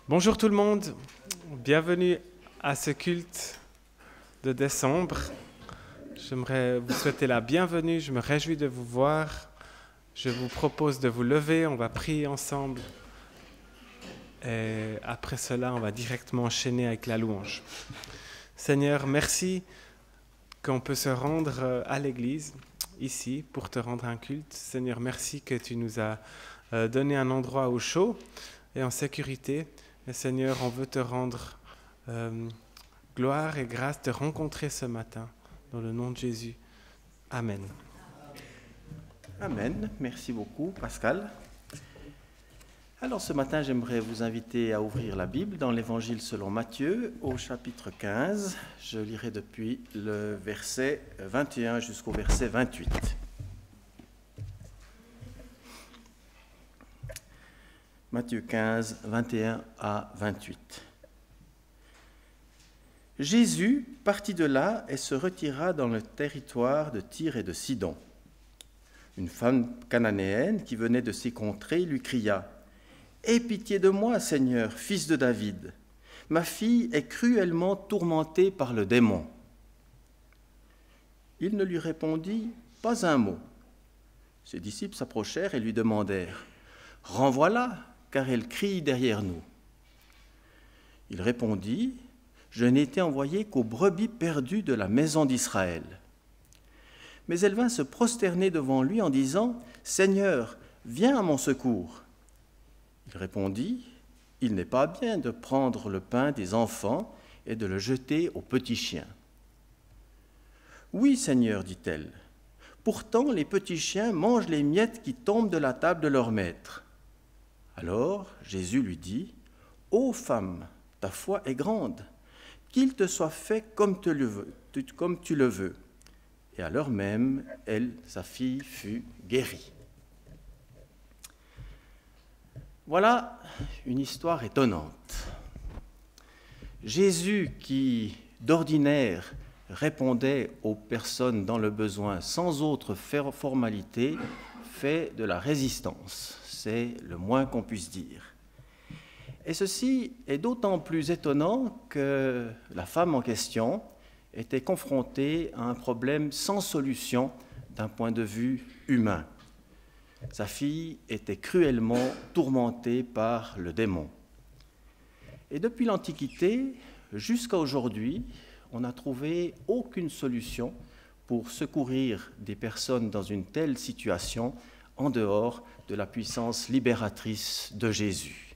Bonjour tout le monde, bienvenue à ce culte de décembre. J'aimerais vous souhaiter la bienvenue, je me réjouis de vous voir. Je vous propose de vous lever, on va prier ensemble. Et après cela, on va directement enchaîner avec la louange. Seigneur, merci qu'on peut se rendre à l'église, ici, pour te rendre un culte. Seigneur, merci que tu nous as donné un endroit au chaud et en sécurité. Et Seigneur, on veut te rendre gloire et grâce, te rencontrer ce matin, dans le nom de Jésus. Amen. Amen. Merci beaucoup, Pascal. Alors ce matin, j'aimerais vous inviter à ouvrir la Bible dans l'Évangile selon Matthieu, au chapitre 15. Je lirai depuis le verset 21 jusqu'au verset 28. Matthieu 15, 21 à 28. Jésus partit de là et se retira dans le territoire de Tyr et de Sidon. Une femme cananéenne qui venait de ces contrées lui cria « Aie pitié de moi, Seigneur, fils de David. Ma fille est cruellement tourmentée par le démon. » Il ne lui répondit pas un mot. Ses disciples s'approchèrent et lui demandèrent « Renvoie-la, car elle crie derrière nous. » Il répondit « Je n'ai été envoyé qu'aux brebis perdues de la maison d'Israël. » Mais elle vint se prosterner devant lui en disant « Seigneur, viens à mon secours. » Il répondit « Il n'est pas bien de prendre le pain des enfants et de le jeter aux petits chiens. »« Oui, Seigneur, dit-elle, pourtant les petits chiens mangent les miettes qui tombent de la table de leur maître. » Alors Jésus lui dit « Ô femme, ta foi est grande, qu'il te soit fait comme tu le veux. » Et à l'heure même, sa fille, fut guérie. Voilà une histoire étonnante. Jésus, qui d'ordinaire répondait aux personnes dans le besoin sans autre formalité, fait de la résistance. C'est le moins qu'on puisse dire. Et ceci est d'autant plus étonnant que la femme en question était confrontée à un problème sans solution d'un point de vue humain. Sa fille était cruellement tourmentée par le démon. Et depuis l'Antiquité jusqu'à aujourd'hui, on n'a trouvé aucune solution pour secourir des personnes dans une telle situation en dehors de la puissance libératrice de Jésus.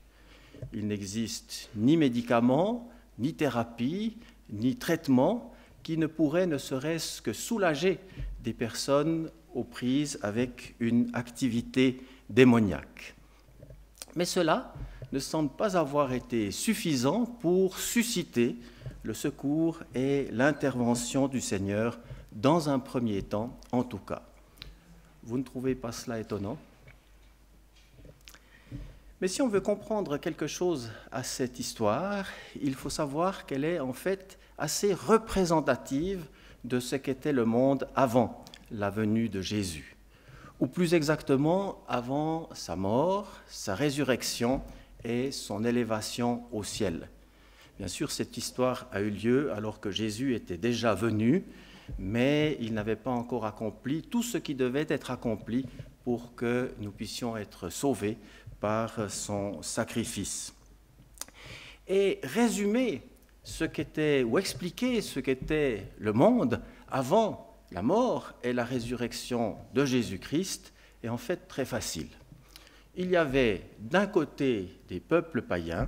Il n'existe ni médicaments, ni thérapie, ni traitement qui ne pourrait ne serait-ce que soulager des personnes aux prises avec une activité démoniaque. Mais cela ne semble pas avoir été suffisant pour susciter le secours et l'intervention du Seigneur, dans un premier temps en tout cas. Vous ne trouvez pas cela étonnant ? Mais si on veut comprendre quelque chose à cette histoire, il faut savoir qu'elle est en fait assez représentative de ce qu'était le monde avant la venue de Jésus, ou plus exactement avant sa mort, sa résurrection et son élévation au ciel. Bien sûr, cette histoire a eu lieu alors que Jésus était déjà venu, mais il n'avait pas encore accompli tout ce qui devait être accompli pour que nous puissions être sauvés par son sacrifice. Et résumer ce qu'était, ou expliquer ce qu'était le monde avant la mort et la résurrection de Jésus-Christ est en fait très facile. Il y avait d'un côté des peuples païens,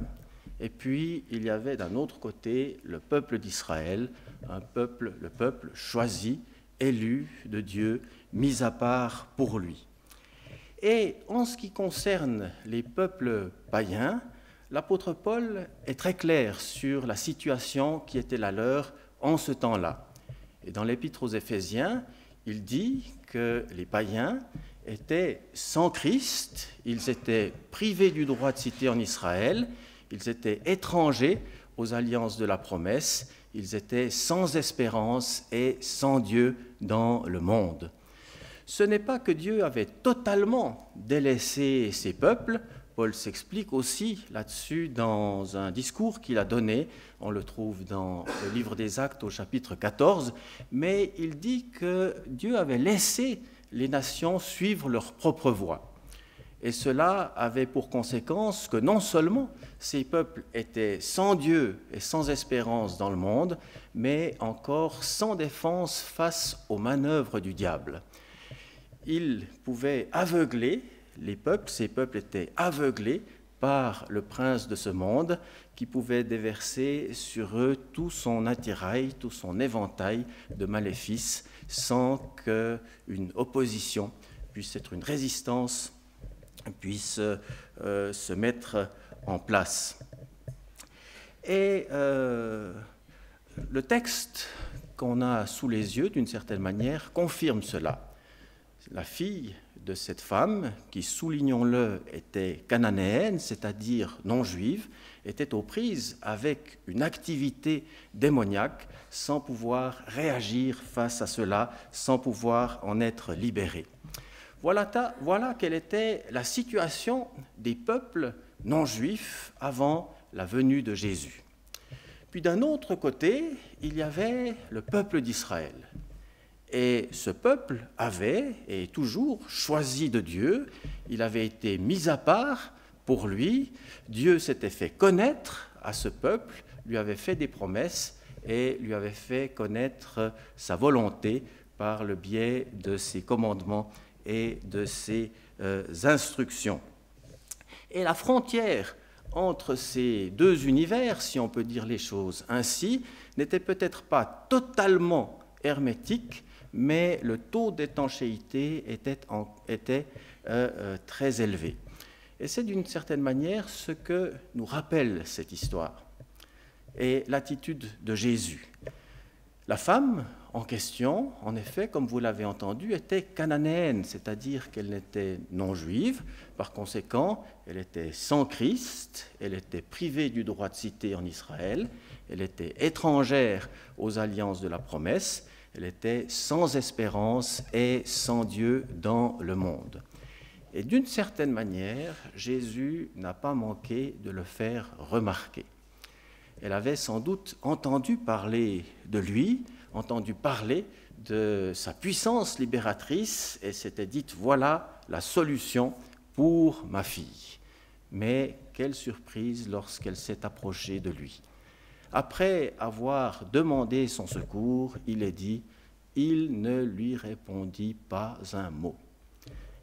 et puis il y avait d'un autre côté le peuple d'Israël, le peuple choisi, élu de Dieu, mis à part pour lui. Et en ce qui concerne les peuples païens, l'apôtre Paul est très clair sur la situation qui était la leur en ce temps-là. Et dans l'Épître aux Éphésiens, il dit que les païens étaient sans Christ, ils étaient privés du droit de cité en Israël, ils étaient étrangers aux alliances de la promesse, ils étaient sans espérance et sans Dieu dans le monde. Ce n'est pas que Dieu avait totalement délaissé ses peuples Paul s'explique aussi là-dessus dans un discours qu'il a donné. On le trouve dans le livre des Actes au chapitre 14. Mais il dit que Dieu avait laissé les nations suivre leur propre voie. Et cela avait pour conséquence que non seulement ces peuples étaient sans Dieu et sans espérance dans le monde, mais encore sans défense face aux manœuvres du diable. Ils pouvaient aveugler les peuples, ces peuples étaient aveuglés par le prince de ce monde qui pouvait déverser sur eux tout son attirail, tout son éventail de maléfices sans qu'une opposition puisse être une résistance puisse se mettre en place. Et le texte qu'on a sous les yeux, d'une certaine manière, confirme cela. La fille de cette femme, qui, soulignons-le, était cananéenne, c'est-à-dire non juive, était aux prises avec une activité démoniaque sans pouvoir réagir face à cela, sans pouvoir en être libérée. Voilà quelle était la situation des peuples non juifs avant la venue de Jésus. Puis d'un autre côté, il y avait le peuple d'Israël. Et ce peuple avait, et est toujours, choisi de Dieu. Il avait été mis à part pour lui. Dieu s'était fait connaître à ce peuple, lui avait fait des promesses et lui avait fait connaître sa volonté par le biais de ses commandements et de ses instructions. Et la frontière entre ces deux univers, si on peut dire les choses ainsi, n'était peut-être pas totalement hermétique, mais le taux d'étanchéité était très élevé. Et c'est d'une certaine manière ce que nous rappelle cette histoire et l'attitude de Jésus. La femme en question, en effet, comme vous l'avez entendu, était cananéenne, c'est-à-dire qu'elle n'était non juive. Par conséquent, elle était sans Christ, elle était privée du droit de cité en Israël, elle était étrangère aux alliances de la promesse, elle était sans espérance et sans Dieu dans le monde. Et d'une certaine manière, Jésus n'a pas manqué de le faire remarquer. Elle avait sans doute entendu parler de lui, entendu parler de sa puissance libératrice et s'était dit « voilà la solution pour ma fille ». Mais quelle surprise lorsqu'elle s'est approchée de lui. Après avoir demandé son secours, il est dit « il ne lui répondit pas un mot ».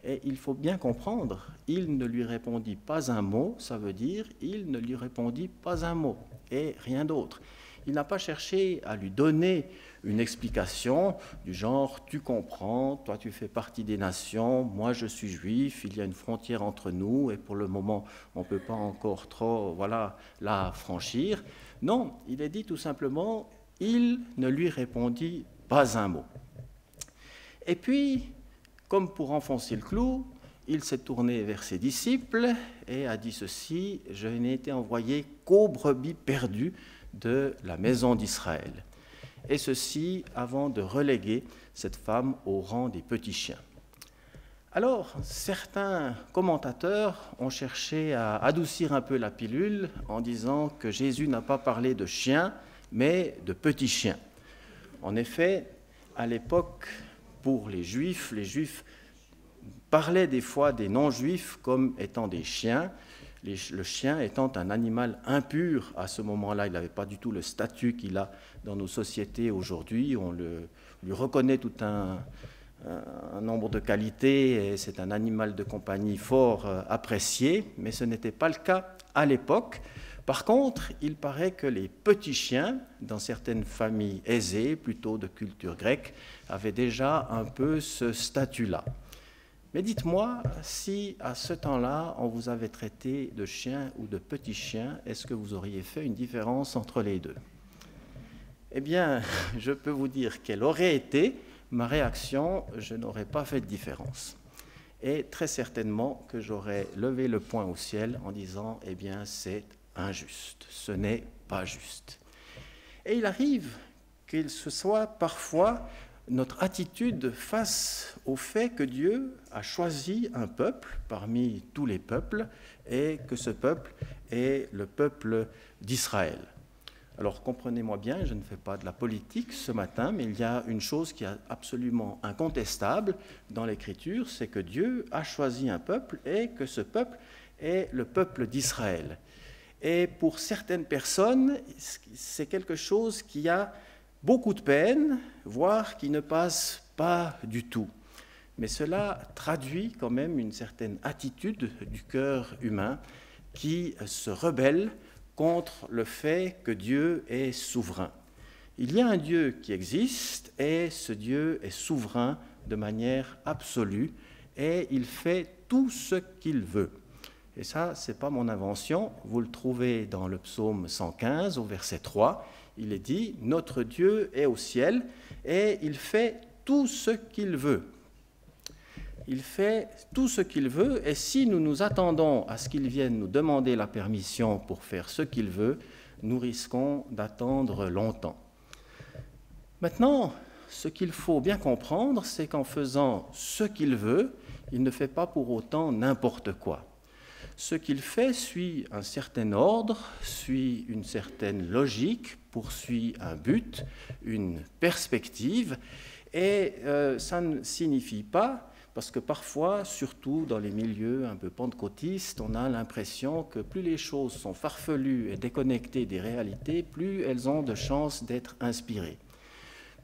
Et il faut bien comprendre, il ne lui répondit pas un mot, ça veut dire il ne lui répondit pas un mot et rien d'autre. Il n'a pas cherché à lui donner une explication du genre « tu comprends, toi tu fais partie des nations, moi je suis juif, il y a une frontière entre nous et pour le moment on ne peut pas encore trop la franchir ». Non, il est dit tout simplement « il ne lui répondit pas un mot ». Et puis, comme pour enfoncer le clou, il s'est tourné vers ses disciples et a dit ceci « je n'ai été envoyé qu'aux brebis perdues de la maison d'Israël ». Et ceci avant de reléguer cette femme au rang des petits chiens. Alors, certains commentateurs ont cherché à adoucir un peu la pilule en disant que Jésus n'a pas parlé de chiens, mais de petits chiens. En effet, à l'époque, pour les Juifs parlaient des fois des non-Juifs comme étant des chiens, le chien étant un animal impur à ce moment-là. Il n'avait pas du tout le statut qu'il a dans nos sociétés aujourd'hui. On lui reconnaît tout un nombre de qualités et c'est un animal de compagnie fort apprécié, mais ce n'était pas le cas à l'époque. Par contre, il paraît que les petits chiens, dans certaines familles aisées, plutôt de culture grecque, avaient déjà un peu ce statut-là. Mais dites-moi, si à ce temps-là, on vous avait traité de chien ou de petit chien, est-ce que vous auriez fait une différence entre les deux? Eh bien, je peux vous dire quelle aurait été ma réaction, je n'aurais pas fait de différence. Et très certainement que j'aurais levé le poing au ciel en disant, eh bien, c'est injuste, ce n'est pas juste. Et il arrive qu'il se soit parfois notre attitude face au fait que Dieu a choisi un peuple parmi tous les peuples et que ce peuple est le peuple d'Israël. Alors comprenez-moi bien, je ne fais pas de la politique ce matin, mais il y a une chose qui est absolument incontestable dans l'Écriture, c'est que Dieu a choisi un peuple et que ce peuple est le peuple d'Israël. Et pour certaines personnes, c'est quelque chose qui a beaucoup de peine, voire qui ne passe pas du tout. Mais cela traduit quand même une certaine attitude du cœur humain qui se rebelle contre le fait que Dieu est souverain. Il y a un Dieu qui existe et ce Dieu est souverain de manière absolue et il fait tout ce qu'il veut. Et ça, ce n'est pas mon invention, vous le trouvez dans le psaume 115 au verset 3. Il est dit « Notre Dieu est au ciel et il fait tout ce qu'il veut ». Il fait tout ce qu'il veut et si nous nous attendons à ce qu'il vienne nous demander la permission pour faire ce qu'il veut, nous risquons d'attendre longtemps. Maintenant, ce qu'il faut bien comprendre, c'est qu'en faisant ce qu'il veut, il ne fait pas pour autant n'importe quoi. Ce qu'il fait suit un certain ordre, suit une certaine logique, poursuit un but, une perspective, et ça ne signifie pas, parce que parfois, surtout dans les milieux un peu pentecôtistes, on a l'impression que plus les choses sont farfelues et déconnectées des réalités, plus elles ont de chances d'être inspirées.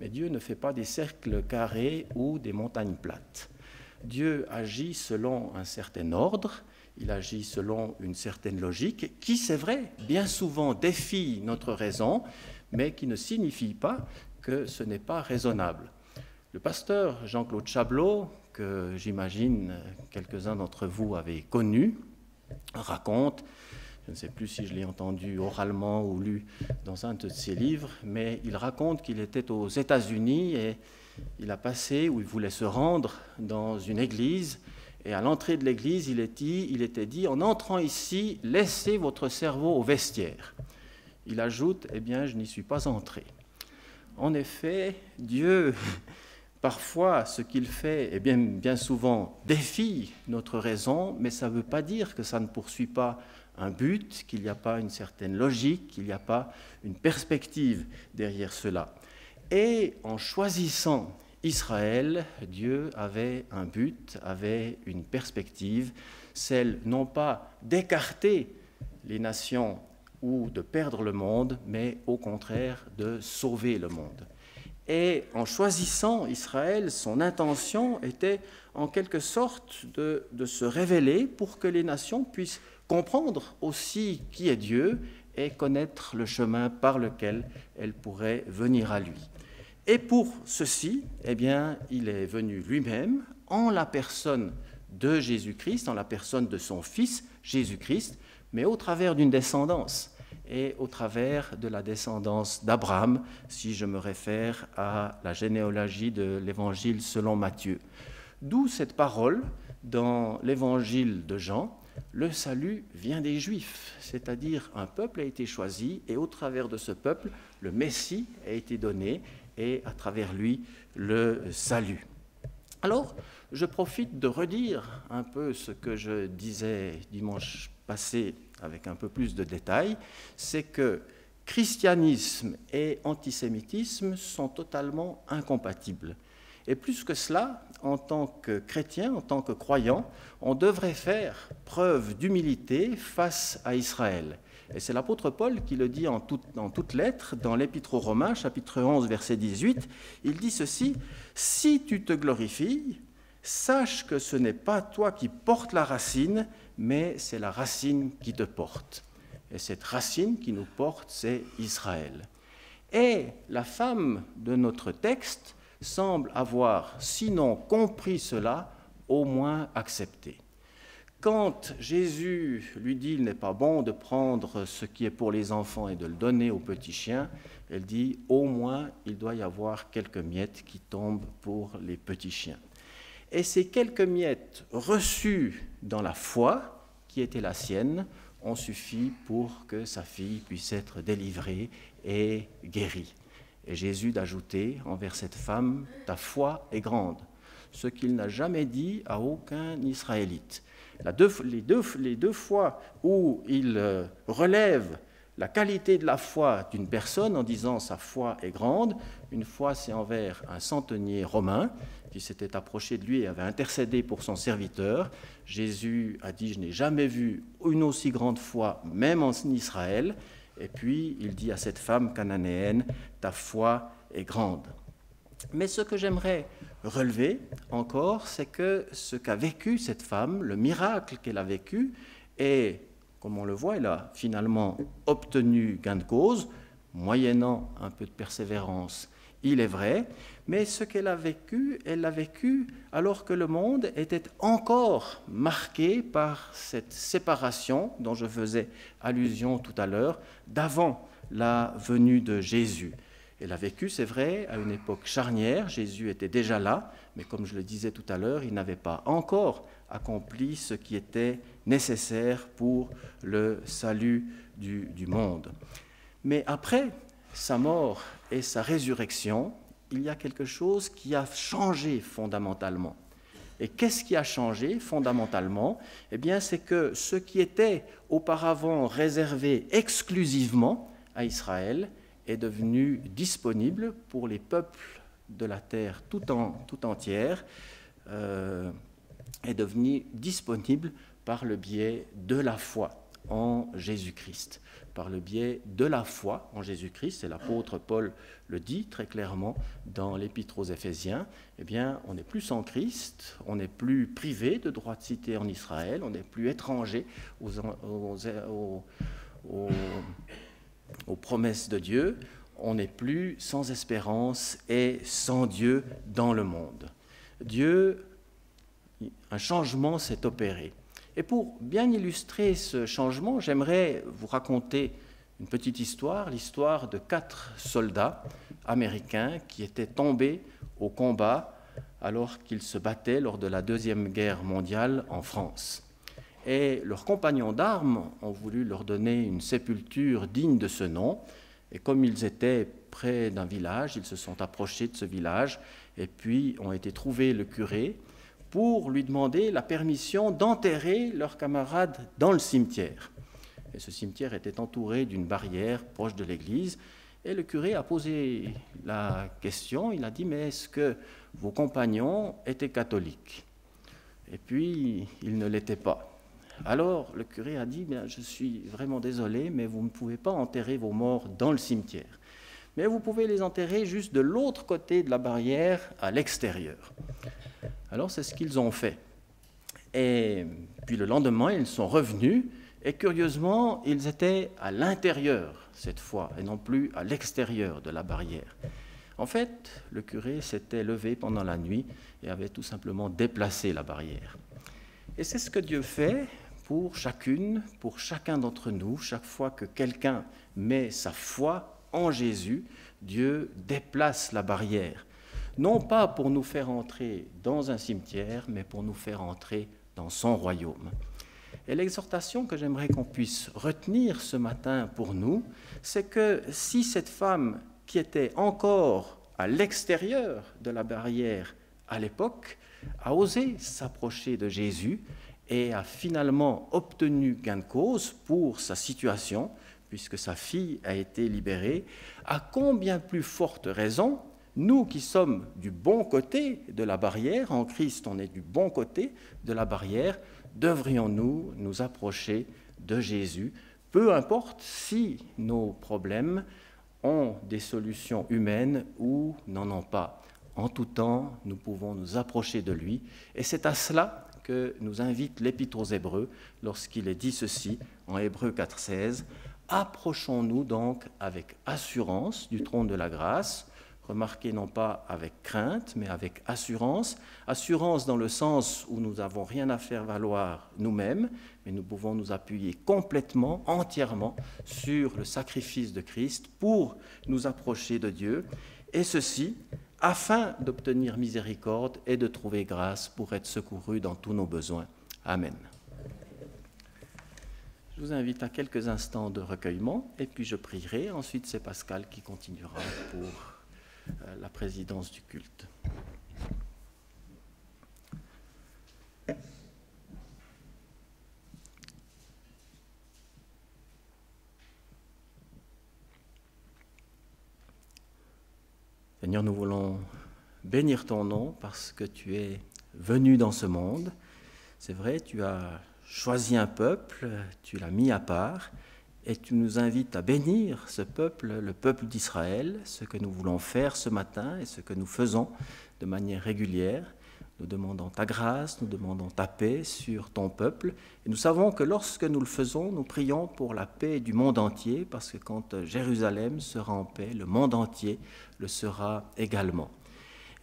Mais Dieu ne fait pas des cercles carrés ou des montagnes plates. Dieu agit selon un certain ordre, il agit selon une certaine logique qui, c'est vrai, bien souvent défie notre raison, mais qui ne signifie pas que ce n'est pas raisonnable. Le pasteur Jean-Claude Chablot, que j'imagine quelques-uns d'entre vous avez connu, raconte, je ne sais plus si je l'ai entendu oralement ou lu dans un de ses livres, mais il raconte qu'il était aux États-Unis et il a passé, où il voulait se rendre dans une église, et à l'entrée de l'église, il était dit, en entrant ici, laissez votre cerveau au vestiaire. Il ajoute, eh bien, je n'y suis pas entré. En effet, Dieu, parfois, ce qu'il fait, bien souvent, défie notre raison, mais ça ne veut pas dire que ça ne poursuit pas un but, qu'il n'y a pas une certaine logique, qu'il n'y a pas une perspective derrière cela. Et en choisissant Israël, Dieu avait un but, avait une perspective, celle non pas d'écarter les nations ou de perdre le monde, mais au contraire de sauver le monde. Et en choisissant Israël, son intention était en quelque sorte de se révéler pour que les nations puissent comprendre aussi qui est Dieu et connaître le chemin par lequel elles pourraient venir à lui. Et pour ceci, eh bien, il est venu lui-même en la personne de Jésus-Christ, en la personne de son Fils Jésus-Christ, mais au travers d'une descendance, et au travers de la descendance d'Abraham, si je me réfère à la généalogie de l'Évangile selon Matthieu. D'où cette parole dans l'Évangile de Jean, le salut vient des Juifs, c'est-à-dire un peuple a été choisi, et au travers de ce peuple, le Messie a été donné, et à travers lui le salut. Alors, je profite de redire un peu ce que je disais dimanche passé avec un peu plus de détails, c'est que christianisme et antisémitisme sont totalement incompatibles. Et plus que cela, en tant que chrétien, en tant que croyant, on devrait faire preuve d'humilité face à Israël. Et c'est l'apôtre Paul qui le dit en toutes lettres, dans l'Épître aux Romains, chapitre 11, verset 18. Il dit ceci, « Si tu te glorifies, sache que ce n'est pas toi qui portes la racine, mais c'est la racine qui te porte. » Et cette racine qui nous porte, c'est Israël. Et la femme de notre texte semble avoir, sinon compris cela, au moins accepté. Quand Jésus lui dit « il n'est pas bon de prendre ce qui est pour les enfants et de le donner aux petits chiens », elle dit « au moins il doit y avoir quelques miettes qui tombent pour les petits chiens ». Et ces quelques miettes reçues dans la foi, qui était la sienne, ont suffi pour que sa fille puisse être délivrée et guérie. Et Jésus d'ajouter envers cette femme, ta foi est grande, ce qu'il n'a jamais dit à aucun Israélite. Les deux fois où il relève la qualité de la foi d'une personne en disant sa foi est grande, une fois c'est envers un centenier romain qui s'était approché de lui et avait intercédé pour son serviteur. Jésus a dit « Je n'ai jamais vu une aussi grande foi, même en Israël ». Et puis il dit à cette femme cananéenne « Ta foi est grande ». Mais ce que j'aimerais relever encore, c'est que ce qu'a vécu cette femme, le miracle qu'elle a vécu, et comme on le voit, elle a finalement obtenu gain de cause, moyennant un peu de persévérance, il est vrai, mais ce qu'elle a vécu, elle l'a vécu alors que le monde était encore marqué par cette séparation dont je faisais allusion tout à l'heure, d'avant la venue de Jésus. Elle a vécu, c'est vrai, à une époque charnière, Jésus était déjà là, mais comme je le disais tout à l'heure, il n'avait pas encore accompli ce qui était nécessaire pour le salut du monde. Mais après sa mort et sa résurrection, il y a quelque chose qui a changé fondamentalement. Et qu'est-ce qui a changé fondamentalement? Eh bien, c'est que ce qui était auparavant réservé exclusivement à Israël est devenu disponible pour les peuples de la terre tout entière, est devenu disponible par le biais de la foi en Jésus-Christ. Par le biais de la foi en Jésus-Christ, et l'apôtre Paul le dit très clairement dans l'Épître aux Éphésiens, eh bien, on n'est plus sans Christ, on n'est plus privé de droit de cité en Israël, on n'est plus étranger aux promesses de Dieu, on n'est plus sans espérance et sans Dieu dans le monde. Un changement s'est opéré. Et pour bien illustrer ce changement, j'aimerais vous raconter une petite histoire, l'histoire de 4 soldats américains qui étaient tombés au combat alors qu'ils se battaient lors de la Deuxième Guerre mondiale en France. Et leurs compagnons d'armes ont voulu leur donner une sépulture digne de ce nom. Et comme ils étaient près d'un village, ils se sont approchés de ce village et puis ont été trouver le curé pour lui demander la permission d'enterrer leurs camarades dans le cimetière. Et ce cimetière était entouré d'une barrière proche de l'église. Et le curé a posé la question, il a dit « Mais est-ce que vos compagnons étaient catholiques ?» Et puis, ils ne l'étaient pas. Alors, le curé a dit « Je suis vraiment désolé, mais vous ne pouvez pas enterrer vos morts dans le cimetière. Mais vous pouvez les enterrer juste de l'autre côté de la barrière, à l'extérieur. » Alors, c'est ce qu'ils ont fait. Et puis, le lendemain, ils sont revenus, et curieusement, ils étaient à l'intérieur, cette fois, et non plus à l'extérieur de la barrière. En fait, le curé s'était levé pendant la nuit et avait tout simplement déplacé la barrière. Et c'est ce que Dieu fait pour chacune, pour chacun d'entre nous. Chaque fois que quelqu'un met sa foi en Jésus, Dieu déplace la barrière. Non pas pour nous faire entrer dans un cimetière, mais pour nous faire entrer dans son royaume. Et l'exhortation que j'aimerais qu'on puisse retenir ce matin pour nous, c'est que si cette femme qui était encore à l'extérieur de la barrière à l'époque a osé s'approcher de Jésus et a finalement obtenu gain de cause pour sa situation, puisque sa fille a été libérée, à combien plus forte raison, nous qui sommes du bon côté de la barrière, en Christ on est du bon côté de la barrière, devrions-nous nous approcher de Jésus, peu importe si nos problèmes ont des solutions humaines ou n'en ont pas. En tout temps, nous pouvons nous approcher de lui, et c'est à cela que nous invite l'Épître aux Hébreux lorsqu'il est dit ceci en Hébreux 4,16 « Approchons-nous donc avec assurance du trône de la grâce », remarquez non pas avec crainte, mais avec assurance. Assurance dans le sens où nous n'avons rien à faire valoir nous-mêmes, mais nous pouvons nous appuyer complètement, entièrement sur le sacrifice de Christ pour nous approcher de Dieu, et ceci afin d'obtenir miséricorde et de trouver grâce pour être secourus dans tous nos besoins. Amen. Je Je vous invite à quelques instants de recueillement et puis je prierai. Ensuite, c'est Pascal qui continuera pour la présidence du culte. Seigneur, nous voulons bénir ton nom parce que tu es venu dans ce monde. C'est vrai, tu as choisi un peuple, tu l'as mis à part et tu nous invites à bénir ce peuple, le peuple d'Israël, ce que nous voulons faire ce matin et ce que nous faisons de manière régulière. Nous demandons ta grâce, nous demandons ta paix sur ton peuple. Et nous savons que lorsque nous le faisons, nous prions pour la paix du monde entier, parce que quand Jérusalem sera en paix, le monde entier le sera également.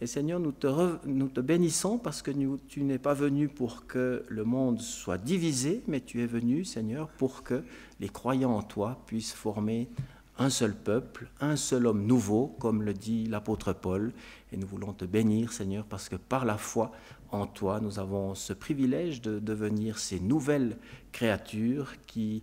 Et Seigneur, nous te bénissons parce que tu n'es pas venu pour que le monde soit divisé, mais tu es venu, Seigneur, pour que les croyants en toi puissent former un seul peuple, un seul homme nouveau, comme le dit l'apôtre Paul. Et nous voulons te bénir, Seigneur, parce que par la foi en toi, nous avons ce privilège de devenir ces nouvelles créatures qui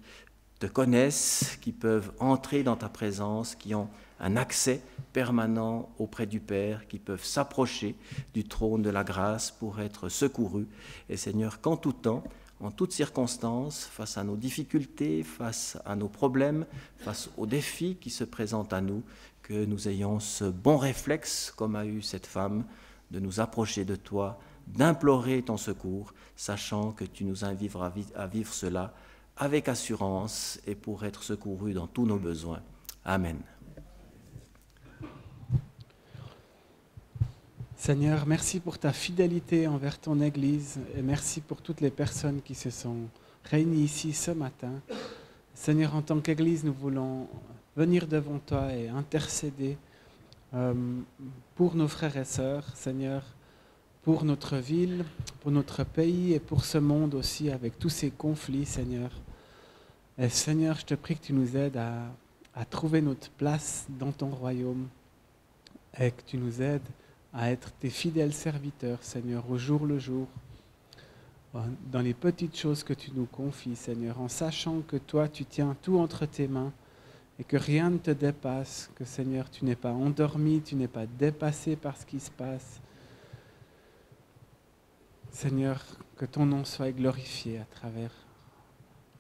te connaissent, qui peuvent entrer dans ta présence, qui ont un accès permanent auprès du Père, qui peuvent s'approcher du trône de la grâce pour être secourus. Et Seigneur, qu'en tout temps, en toutes circonstances, face à nos difficultés, face à nos problèmes, face aux défis qui se présentent à nous, que nous ayons ce bon réflexe, comme a eu cette femme, de nous approcher de toi, d'implorer ton secours, sachant que tu nous invites à vivre cela avec assurance et pour être secourus dans tous nos besoins. Amen. Seigneur, merci pour ta fidélité envers ton Église et merci pour toutes les personnes qui se sont réunies ici ce matin. Seigneur, en tant qu'Église, nous voulons venir devant toi et intercéder pour nos frères et sœurs, Seigneur, pour notre ville, pour notre pays et pour ce monde aussi avec tous ces conflits, Seigneur. Et Seigneur, je te prie que tu nous aides à trouver notre place dans ton royaume et que tu nous aides à être tes fidèles serviteurs, Seigneur, au jour le jour, dans les petites choses que tu nous confies, Seigneur, en sachant que toi, tu tiens tout entre tes mains et que rien ne te dépasse, que, Seigneur, tu n'es pas endormi, tu n'es pas dépassé par ce qui se passe. Seigneur, que ton nom soit glorifié à travers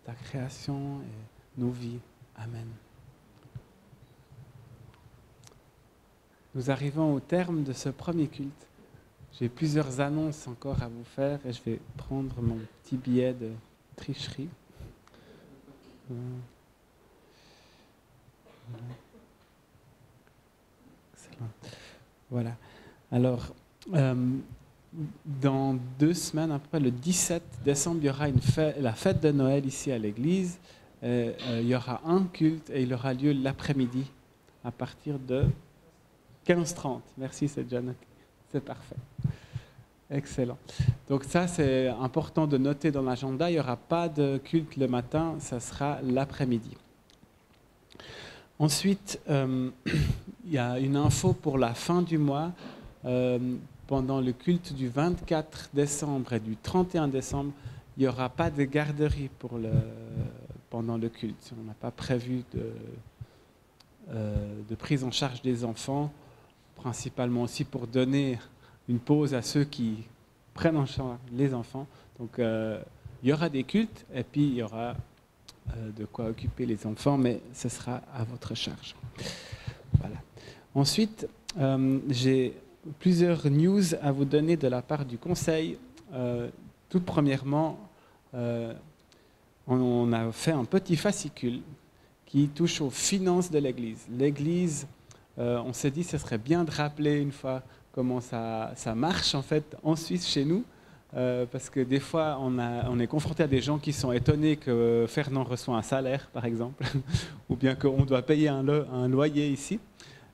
ta création et nos vies. Amen. Nous arrivons au terme de ce premier culte. J'ai plusieurs annonces encore à vous faire et je vais prendre mon petit billet de tricherie. Excellent. Voilà. Alors, dans 2 semaines, après le 17 décembre, il y aura la fête de Noël ici à l'église. Il y aura un culte et il aura lieu l'après-midi à partir de 15h30. Merci, c'est déjà noté. C'est parfait. Excellent. Donc ça, c'est important de noter dans l'agenda. Il n'y aura pas de culte le matin, ça sera l'après-midi. Ensuite, il y a une info pour la fin du mois. Pendant le culte du 24 décembre et du 31 décembre, il n'y aura pas de garderie pendant le culte. On n'a pas prévu de prise en charge des enfants, principalement aussi pour donner une pause à ceux qui prennent en charge les enfants. Donc, il y aura des cultes et puis il y aura de quoi occuper les enfants, mais ce sera à votre charge. Voilà. Ensuite, j'ai plusieurs news à vous donner de la part du Conseil. Tout premièrement, on a fait un petit fascicule qui touche aux finances de l'Église. L'Église, on s'est dit que ce serait bien de rappeler une fois comment ça marche en fait en Suisse chez nous, parce que des fois on est confronté à des gens qui sont étonnés que Fernand reçoit un salaire par exemple, ou bien qu'on doit payer un loyer ici.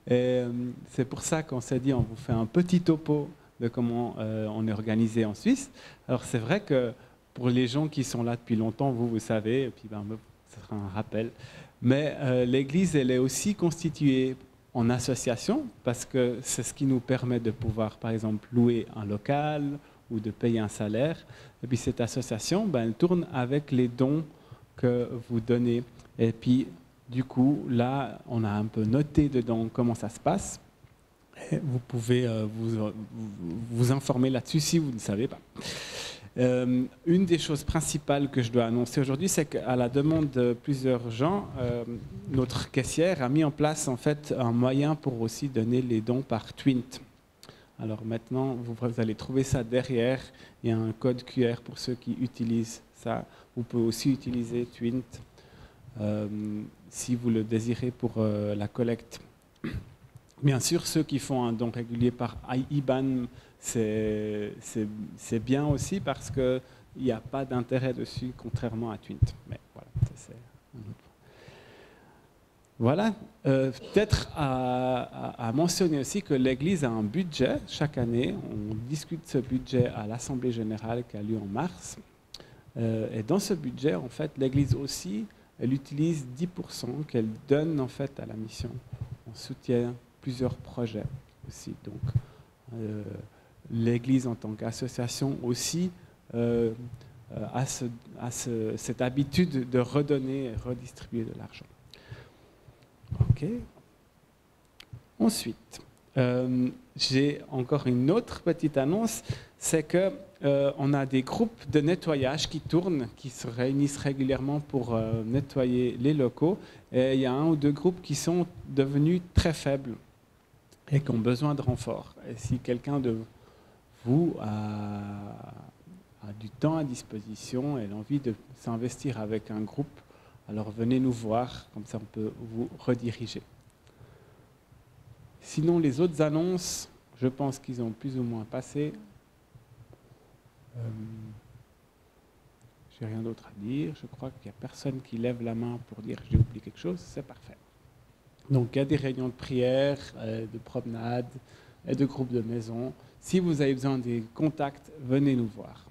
Et c'est pour ça qu'on s'est dit on vous fait un petit topo de comment on est organisé en Suisse. Alors c'est vrai que pour les gens qui sont là depuis longtemps, vous savez, et puis ce sera un rappel. Mais l'Église, elle est aussi constituée en association, parce que c'est ce qui nous permet de pouvoir, par exemple, louer un local ou de payer un salaire. Et puis cette association, elle tourne avec les dons que vous donnez. Et puis, du coup, là, on a un peu noté dedans comment ça se passe. Et vous pouvez vous informer là-dessus si vous ne savez pas. Une des choses principales que je dois annoncer aujourd'hui, c'est qu'à la demande de plusieurs gens, notre caissière a mis en place en fait un moyen pour aussi donner les dons par Twint. Alors maintenant, vous allez trouver ça derrière. Il y a un code QR pour ceux qui utilisent ça. Vous pouvez aussi utiliser Twint si vous le désirez pour la collecte. Bien sûr, ceux qui font un don régulier par IBAN, c'est bien aussi parce qu'il n'y a pas d'intérêt dessus, contrairement à Twint. Mais voilà, c'est un autre point. Voilà, peut-être à mentionner aussi que l'Église a un budget chaque année. On discute ce budget à l'Assemblée générale qui a lieu en mars. Et dans ce budget, en fait, l'Église aussi, elle utilise 10% qu'elle donne en fait à la mission. On soutient plusieurs projets aussi. Donc, l'Église en tant qu'association aussi a cette habitude de redonner et redistribuer de l'argent. Ok. Ensuite, j'ai encore une autre petite annonce, c'est que on a des groupes de nettoyage qui tournent, qui se réunissent régulièrement pour nettoyer les locaux. Et il y a 1 ou 2 groupes qui sont devenus très faibles et qui ont besoin de renfort. Et si quelqu'un de vous a du temps à disposition et l'envie de s'investir avec un groupe, alors venez nous voir, comme ça on peut vous rediriger. Sinon, les autres annonces, je pense qu'ils ont plus ou moins passé. J'ai rien d'autre à dire. Je crois qu'il n'y a personne qui lève la main pour dire j'ai oublié quelque chose. C'est parfait. Donc, il y a des réunions de prière, de promenade et de groupes de maison. Si vous avez besoin des contacts, venez nous voir.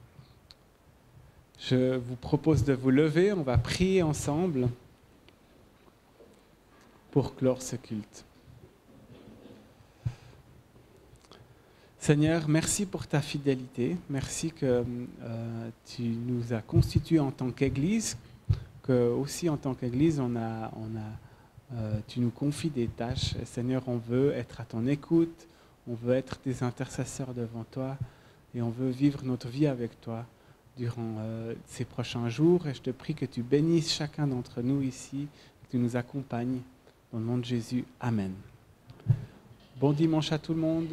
Je vous propose de vous lever. On va prier ensemble pour clore ce culte. Seigneur, merci pour ta fidélité. Merci que tu nous as constitués en tant qu'Église, que aussi en tant qu'Église, tu nous confies des tâches. Et Seigneur, on veut être à ton écoute, on veut être des intercesseurs devant toi et on veut vivre notre vie avec toi durant ces prochains jours. Et je te prie que tu bénisses chacun d'entre nous ici, que tu nous accompagnes. Dans le nom de Jésus, Amen. Bon dimanche à tout le monde.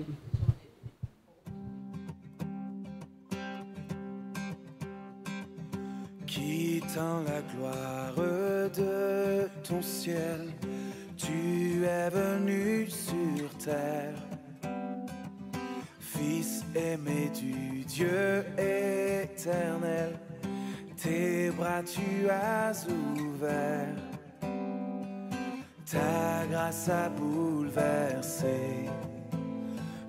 Quittant la gloire de ton ciel, tu es venu sur terre. Fils aimé du Dieu éternel, tes bras tu as ouverts. Ta grâce a bouleversé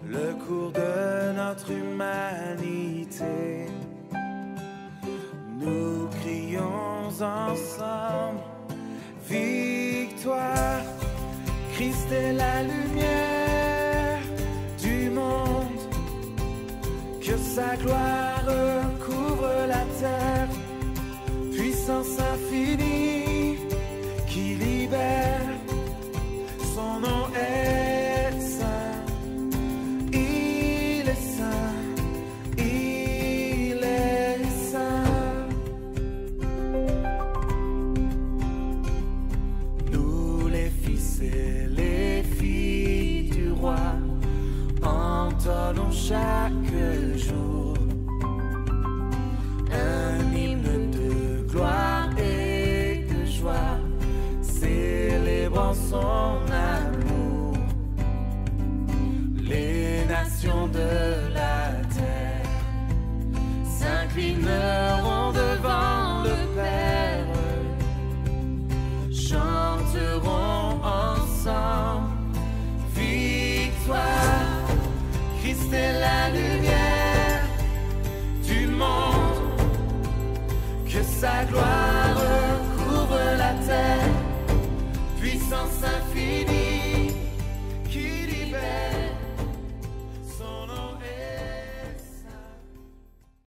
le cours de notre humanité. Nous crions ensemble, victoire, Christ est la lumière du monde, que sa gloire couvre la terre, puissance infinie qui libère, son nom est saint, il est saint, il est saint. Nous les fils et les filles du roi entonnons chaque jour un hymne de gloire et de joie, célébrant son amour. Les nations de la terre s'inclineront devant le Père, chanteront ensemble, victoire, Christ est la lumière du monde, que sa gloire